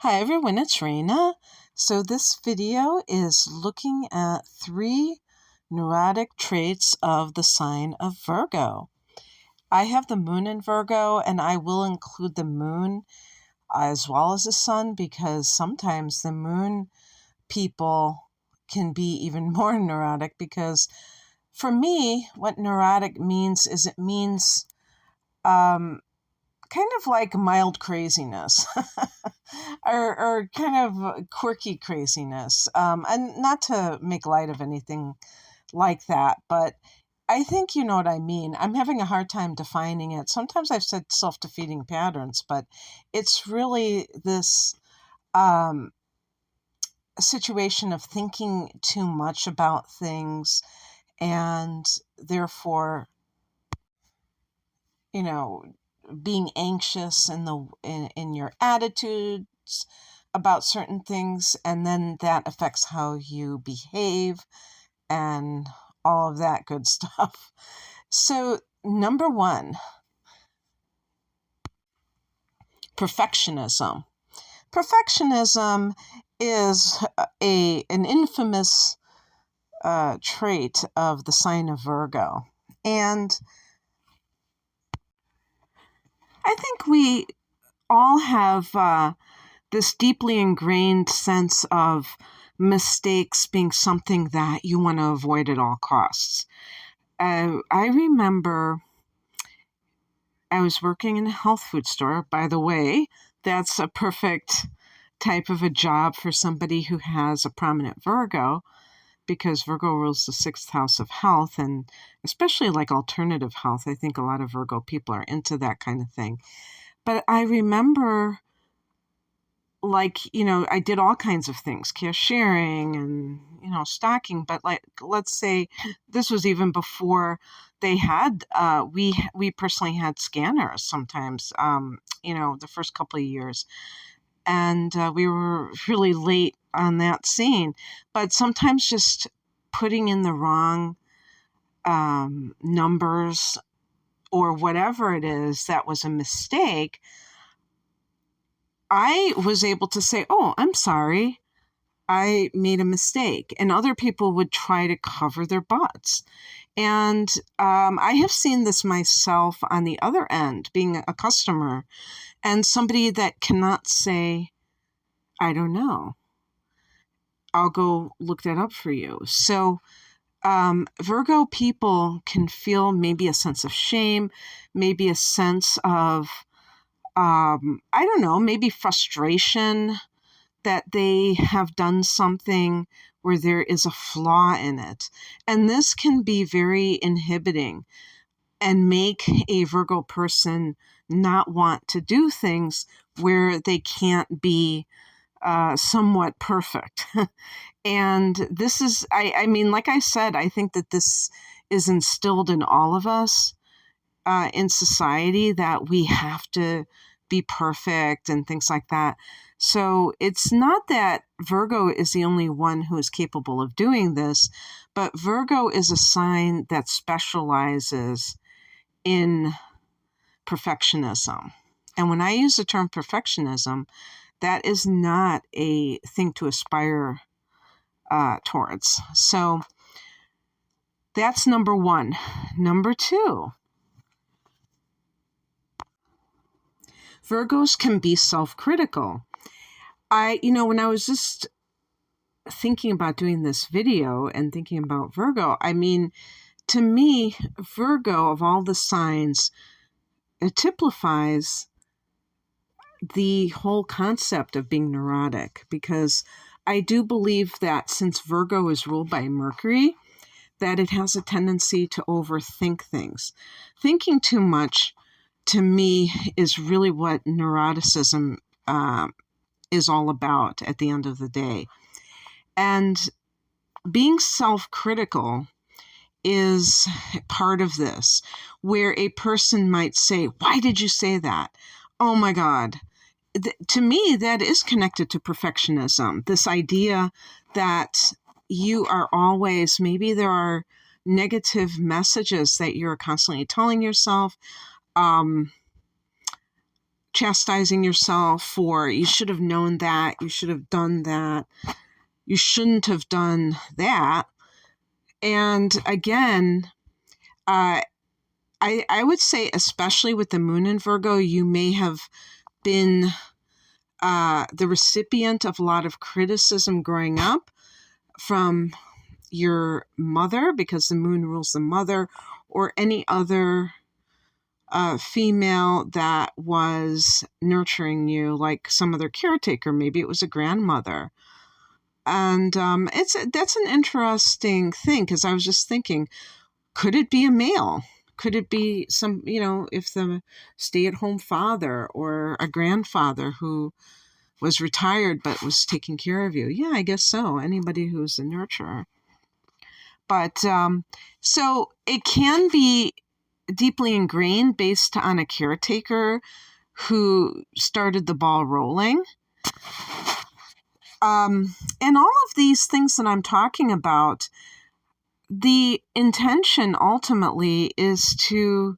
Hi everyone, it's Raina. So this video is looking at 3 neurotic traits of the sign of Virgo. I have the moon in Virgo, and I will include the moon as well as the sun because sometimes the moon people can be even more neurotic because for me, what neurotic means is it means kind of like mild craziness or kind of quirky craziness. And not to make light of anything like that, but I think you know what I mean. I'm having a hard time defining it. Sometimes I've said self-defeating patterns, but it's really this um, situation of thinking too much about things and therefore, you know, being anxious in your attitudes about certain things, and then that affects how you behave and all of that good stuff. So, number one, perfectionism. Perfectionism is an infamous trait of the sign of Virgo, and I think we all have this deeply ingrained sense of mistakes being something that you want to avoid at all costs. I remember I was working in a health food store. By the way, that's a perfect type of a job for somebody who has a prominent Virgo because Virgo rules the sixth house of health, and especially like alternative health. I think a lot of Virgo people are into that kind of thing. But I remember I did all kinds of things, cashiering and, stocking. But let's say this was even before they had, we personally had scanners sometimes, the first couple of years. And we were really late on that scene. But sometimes just putting in the wrong numbers or whatever it is that was a mistake, I was able to say, "Oh, I'm sorry. I made a mistake." And other people would try to cover their butts. And I have seen this myself on the other end, being a customer and somebody that cannot say, "I don't know. I'll go look that up for you." So Virgo people can feel maybe a sense of shame, maybe a sense of, I don't know, maybe frustration that they have done something where there is a flaw in it. And this can be very inhibiting and make a Virgo person not want to do things where they can't be somewhat perfect. And this is, I mean, like I said, I think that this is instilled in all of us in society that we have to be perfect and things like that. So it's not that Virgo is the only one who is capable of doing this, but Virgo is a sign that specializes in perfectionism. And when I use the term perfectionism, that is not a thing to aspire towards. So that's number one. Number two, Virgos can be self-critical. When I was just thinking about doing this video and thinking about Virgo, I mean, to me, Virgo, of all the signs, it typifies the whole concept of being neurotic, because I do believe that since Virgo is ruled by Mercury, that it has a tendency to overthink things. Thinking too much, to me, is really what neuroticism is all about at the end of the day. And being self-critical is part of this, where a person might say, "Why did you say that? Oh my God." To me, that is connected to perfectionism. This idea that you are always, maybe there are negative messages that you're constantly telling yourself, chastising yourself for, you should have known that, you should have done that, you shouldn't have done that. And again, I would say, especially with the moon in Virgo, you may have been the recipient of a lot of criticism growing up from your mother, because the moon rules the mother, or any other female that was nurturing you, like some other caretaker. Maybe it was a grandmother. And that's an interesting thing, because I was just thinking, could it be a male? Could it be some, if the stay-at-home father or a grandfather who was retired but was taking care of you? Yeah, I guess so. Anybody who's a nurturer. But so it can be deeply ingrained based on a caretaker who started the ball rolling. And all of these things that I'm talking about, the intention ultimately is to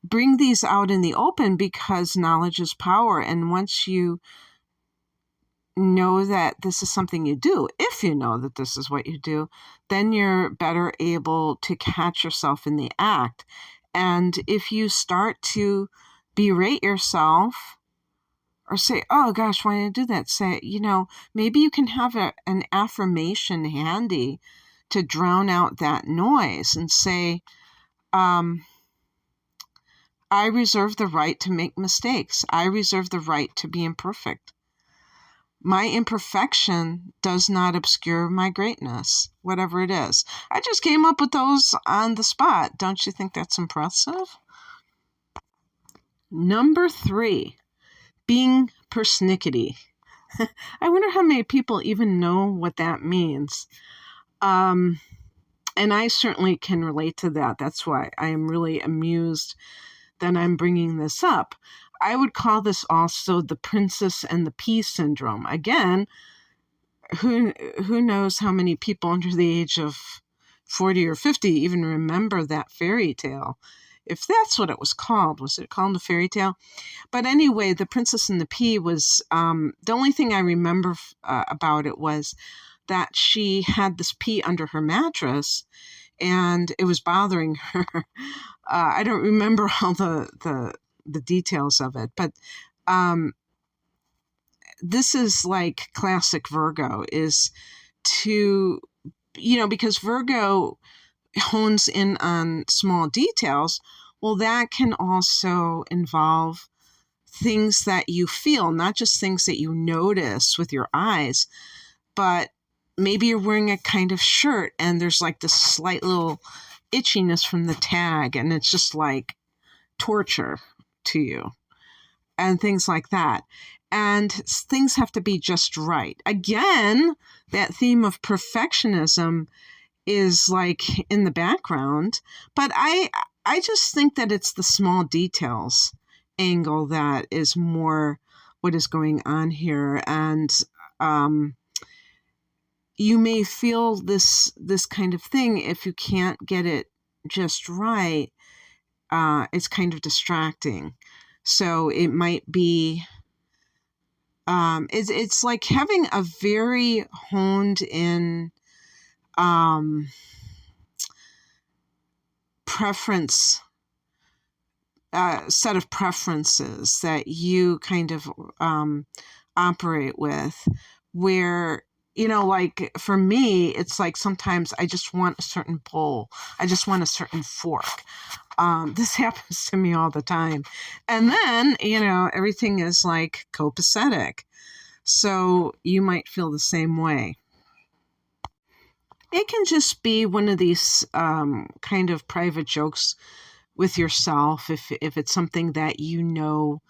bring these out in the open, because knowledge is power. And once you know that this is something you do, if you know that this is what you do, then you're better able to catch yourself in the act. And if you start to berate yourself or say, oh gosh, why did I do that? Say, maybe you can have an affirmation handy to drown out that noise and say, I reserve the right to make mistakes. I reserve the right to be imperfect. My imperfection does not obscure my greatness, whatever it is. I just came up with those on the spot. Don't you think that's impressive? Number 3, being persnickety. I wonder how many people even know what that means. And I certainly can relate to that. That's why I am really amused that I'm bringing this up. I would call this also the princess and the pea syndrome. Again, who knows how many people under the age of 40 or 50 even remember that fairy tale? If that's what it was called. Was it called a fairy tale? But anyway, the princess and the pea was, the only thing I remember about it was that she had this pea under her mattress and it was bothering her. I don't remember all the details of it, but this is like classic Virgo, is to, because Virgo hones in on small details. Well, that can also involve things that you feel, not just things that you notice with your eyes, but maybe you're wearing a kind of shirt and there's like this slight little itchiness from the tag, and it's just like torture to you, and things like that. And things have to be just right. Again, that theme of perfectionism is like in the background, but I just think that it's the small details angle that is more what is going on here. And you may feel this kind of thing if you can't get it just right. It's kind of distracting. So it might be, it's like having a very honed in preference, set of preferences that you kind of operate with, where, like for me, it's like sometimes I just want a certain bowl. I just want a certain fork. This happens to me all the time. And then, everything is like copacetic. So you might feel the same way. It can just be one of these kind of private jokes with yourself, if it's something that you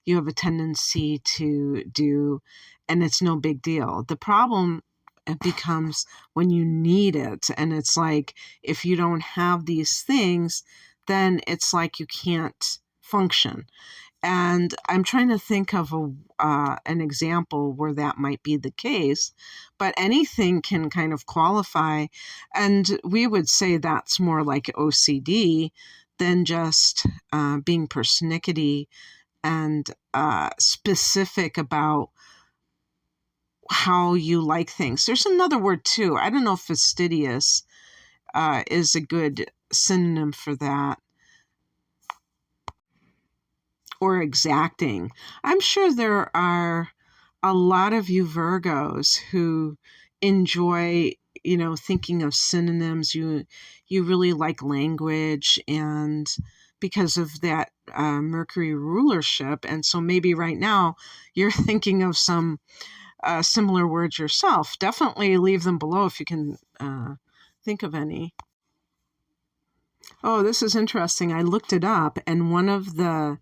have a tendency to do, and it's no big deal. The problem becomes when you need it, and it's like, if you don't have these things, then it's like you can't function. And I'm trying to think of an example where that might be the case, but anything can kind of qualify. And we would say that's more like OCD than just being persnickety and specific about how you like things. There's another word too. I don't know if fastidious is a good synonym for that, or exacting. I'm sure there are a lot of you Virgos who enjoy, thinking of synonyms. You really like language, and because of that Mercury rulership. And so maybe right now you're thinking of some similar words yourself. Definitely leave them below if you can think of any. Oh, this is interesting. I looked it up, and one of the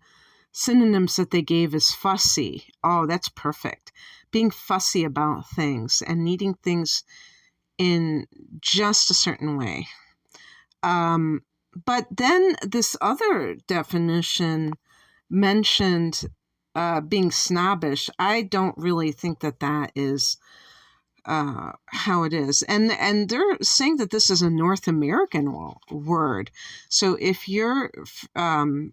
synonyms that they gave is fussy. Oh, that's perfect. Being fussy about things and needing things in just a certain way. But then this other definition mentioned being snobbish. I don't really think that is how it is. And they're saying that this is a North American word. So if you're from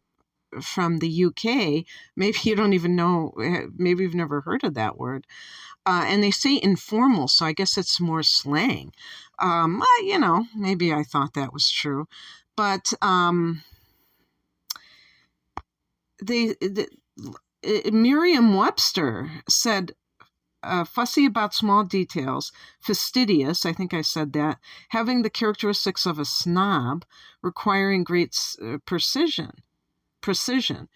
the UK, maybe you don't even know, maybe you've never heard of that word. And they say informal, so I guess it's more slang. Maybe I thought that was true. But Merriam-Webster said, fussy about small details, fastidious, I think I said that, having the characteristics of a snob, requiring great precision. Being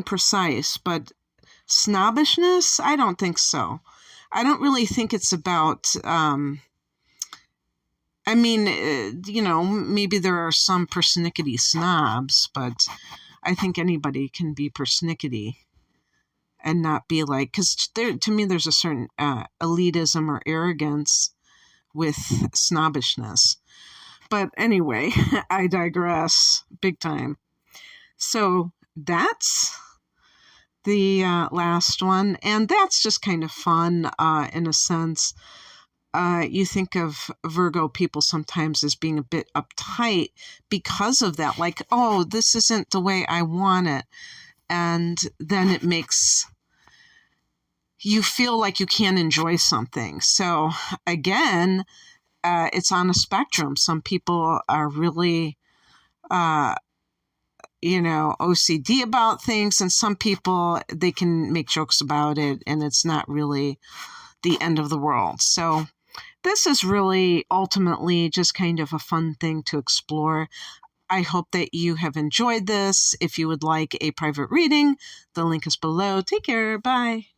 precise, but snobbishness, I don't think so. I don't really think it's about, maybe there are some Persnickety snobs, but I think anybody can be Persnickety and not be like, because to me there's a certain elitism or arrogance with snobbishness. But anyway, I digress big time. So that's the last one, and that's just kind of fun in a sense. You think of Virgo people sometimes as being a bit uptight because of that, like, oh, this isn't the way I want it. And then it makes you feel like you can't enjoy something. So again, it's on a spectrum. Some people are really, OCD about things, and some people, they can make jokes about it, and it's not really the end of the world. So this is really ultimately just kind of a fun thing to explore. I hope that you have enjoyed this. If you would like a private reading, the link is below. Take care. Bye.